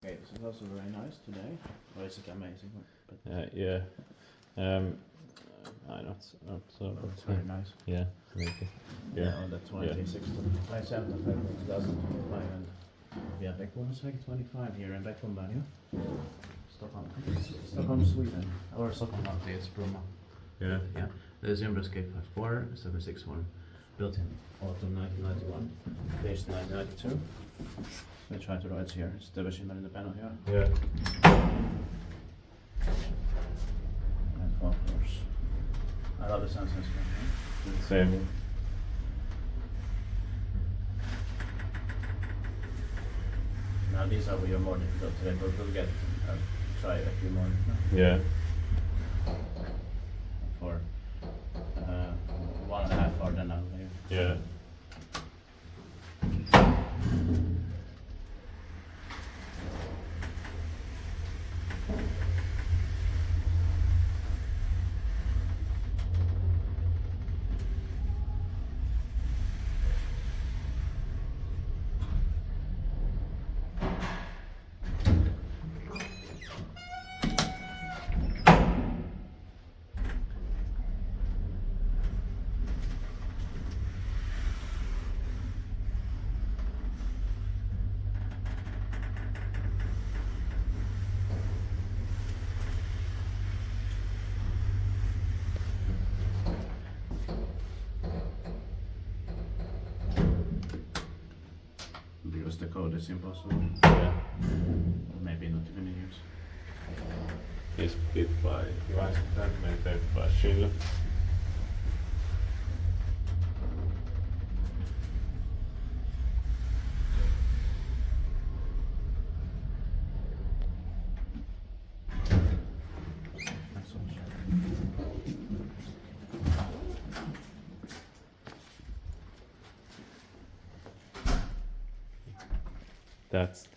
Okay, this is also very nice today. Or is it amazing? But Yeah. Not so. oh, it's very nice. Yeah, maybe. Yeah, on the 26th of 7th of February 2025, and we have Bäckbornas 25 here in Beckomberga, Stockholm, Sweden, or Stockholm, it's Bromma. Yeah. Yeah, the Zimbra Escape 4761, built in autumn 1991, finished 1992. We try to write here. It's DEVE-Schindler in the panel here. Yeah. And 4 floors. I love the sunset screen. Same. Now these are we are more difficult today, but we'll get try a few more. Yeah. For 1.5 hour then I'll leave. Yeah. Because the code is impossible. Yeah. Maybe not even use. It's built by maintained by Schindler. That's all. That's